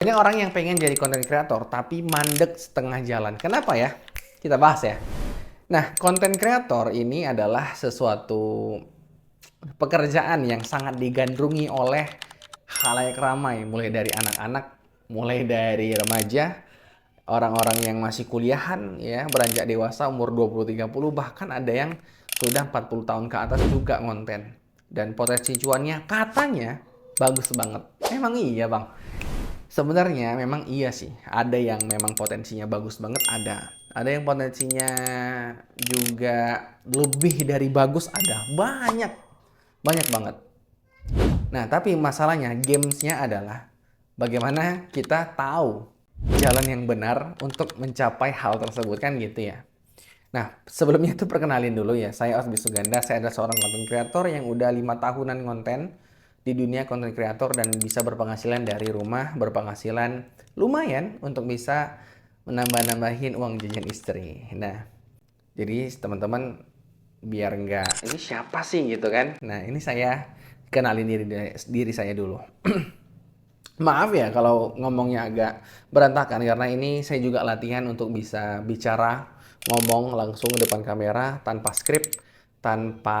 Ini orang yang pengen jadi content creator tapi mandek setengah jalan. Kenapa ya? Kita bahas ya. Nah, content creator ini adalah sesuatu pekerjaan yang sangat digandrungi oleh khalayak ramai, mulai dari anak-anak, mulai dari remaja, orang-orang yang masih kuliahan ya, beranjak dewasa umur 20-30, bahkan ada yang sudah 40 tahun ke atas juga ngonten. Dan potensi cuannya katanya bagus banget. Emang iya, Bang? Sebenarnya memang iya sih, ada yang memang potensinya bagus banget ada. Ada yang potensinya juga lebih dari bagus ada. Banyak, banyak banget. Nah, tapi masalahnya gamesnya adalah bagaimana kita tahu jalan yang benar untuk mencapai hal tersebut kan gitu ya. Nah, sebelumnya itu perkenalin dulu ya, saya Osby Suganda, saya adalah seorang content creator yang udah 5 tahunan konten di dunia content creator dan bisa berpenghasilan dari rumah, berpenghasilan lumayan untuk bisa menambah-nambahin uang jajan istri. Nah, jadi teman-teman biar nggak, ini siapa sih gitu kan? Nah, ini saya kenalin diri saya dulu. Maaf ya kalau ngomongnya agak berantakan karena ini saya juga latihan untuk bisa bicara, ngomong langsung depan kamera tanpa skrip, tanpa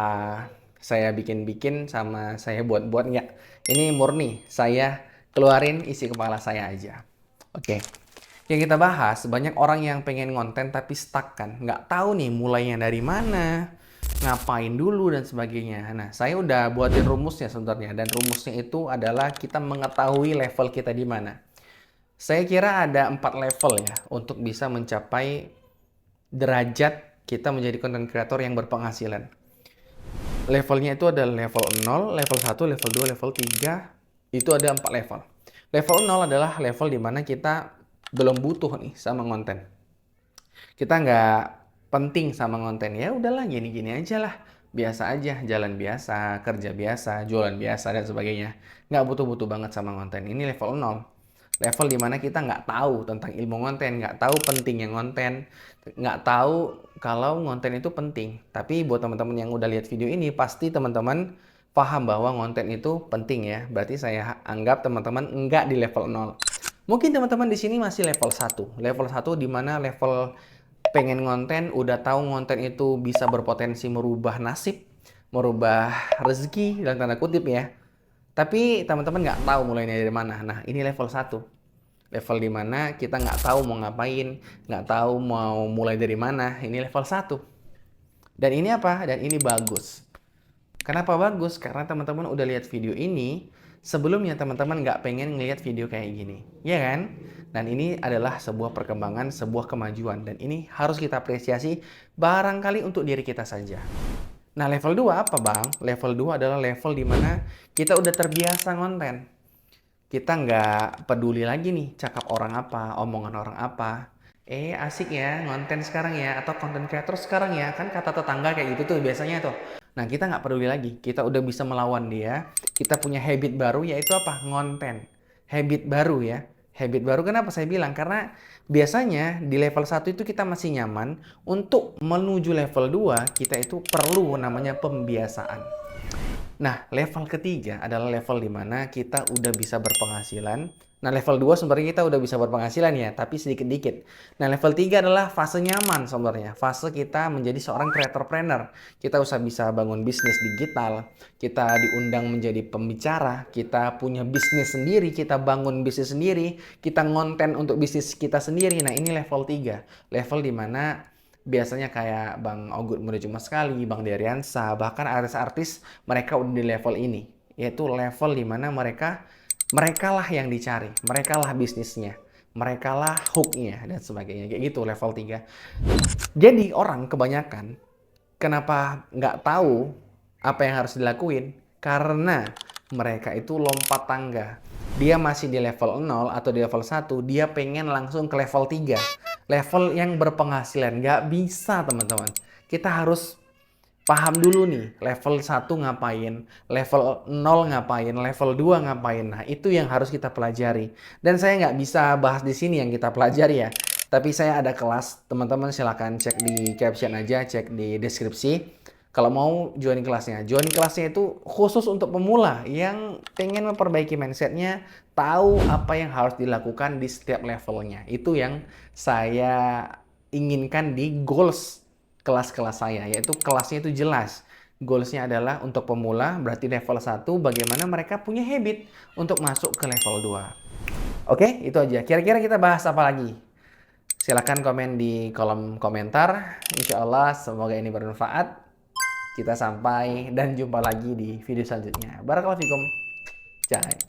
saya bikin-bikin sama saya buat-buat nggak. Ini murni saya keluarin isi kepala saya aja. Oke. Yang kita bahas, banyak orang yang pengen ngonten tapi stuck kan. Nggak tahu nih mulainya dari mana, ngapain dulu dan sebagainya. Nah, saya udah buatin rumusnya sebenarnya. Dan rumusnya itu adalah kita mengetahui level kita di mana. Saya kira ada 4 level ya untuk bisa mencapai derajat kita menjadi content creator yang berpenghasilan. Levelnya itu ada level 0, level 1, level 2, level 3. Itu ada 4 level. Level 0 adalah level di mana kita belum butuh nih sama konten. Kita nggak penting sama konten. Ya udahlah gini-gini aja lah. Biasa aja, jalan biasa, kerja biasa, jualan biasa, dan sebagainya. Nggak butuh-butuh banget sama konten. Ini level 0. Level dimana kita nggak tahu tentang ilmu konten, nggak tahu pentingnya konten, nggak tahu kalau konten itu penting. Tapi buat teman-teman yang udah lihat video ini, pasti teman-teman paham bahwa konten itu penting ya. Berarti saya anggap teman-teman nggak di level 0. Mungkin teman-teman di sini masih level 1. Level 1 di mana level pengen ngonten, udah tahu ngonten itu bisa berpotensi merubah nasib, merubah rezeki dalam tanda kutip ya. Tapi teman-teman nggak tahu mulainya dari mana. Nah, ini level 1. Level di mana kita nggak tahu mau ngapain, nggak tahu mau mulai dari mana. Ini level 1. Dan ini apa? Dan ini bagus. Kenapa bagus? Karena teman-teman udah lihat video ini, sebelumnya teman-teman nggak pengen ngelihat video kayak gini. Ya kan? Dan ini adalah sebuah perkembangan, sebuah kemajuan. Dan ini harus kita apresiasi barangkali untuk diri kita saja. Nah, level 2 apa, Bang? Level 2 adalah level di mana kita udah terbiasa ngonten. Kita nggak peduli lagi nih cakap orang apa, omongan orang apa. Asik ya ngonten sekarang ya, atau content creator sekarang ya. Kan kata tetangga kayak gitu tuh biasanya tuh. Nah, kita nggak peduli lagi. Kita udah bisa melawan dia. Kita punya habit baru, yaitu apa? Ngonten. Habit baru ya. Habit baru kenapa saya bilang? Karena biasanya di level 1 itu kita masih nyaman. Untuk menuju level 2 kita itu perlu namanya pembiasaan. Nah, level ketiga adalah level di mana kita udah bisa berpenghasilan. Nah, level 2 sebenarnya kita udah bisa berpenghasilan ya, tapi sedikit-dikit. Nah, level 3 adalah fase nyaman sebenarnya. Fase kita menjadi seorang creatorpreneur. Kita usah bisa bangun bisnis digital, kita diundang menjadi pembicara, kita punya bisnis sendiri, kita bangun bisnis sendiri, kita ngonten untuk bisnis kita sendiri. Nah, ini level 3. Level di mana biasanya kayak Bang Ogut Muda Cuma Sekali, Bang Deriansa, bahkan artis-artis mereka udah di level ini. Yaitu level dimana mereka lah yang dicari, mereka lah bisnisnya, mereka lah hooknya dan sebagainya. Kayak gitu level 3. Jadi orang kebanyakan kenapa nggak tahu apa yang harus dilakuin? Karena mereka itu lompat tangga. Dia masih di level 0 atau di level 1, dia pengen langsung ke level 3. Level yang berpenghasilan. Nggak bisa teman-teman. Kita harus paham dulu nih, level 1 ngapain, level 0 ngapain, level 2 ngapain. Nah, itu yang harus kita pelajari. Dan saya nggak bisa bahas di sini yang kita pelajari ya. Tapi saya ada kelas, teman-teman silahkan cek di caption aja, cek di deskripsi. Kalau mau join kelasnya. Join kelasnya itu khusus untuk pemula yang pengen memperbaiki mindsetnya, tahu apa yang harus dilakukan di setiap levelnya. Itu yang saya inginkan di goals kelas-kelas saya, yaitu kelasnya itu jelas. Goalsnya adalah untuk pemula, berarti level 1, bagaimana mereka punya habit untuk masuk ke level 2. Oke, itu aja. Kira-kira kita bahas apa lagi? Silahkan komen di kolom komentar. Insya Allah semoga ini bermanfaat. Kita sampai dan jumpa lagi di video selanjutnya. Barakallahu fikum. Jai.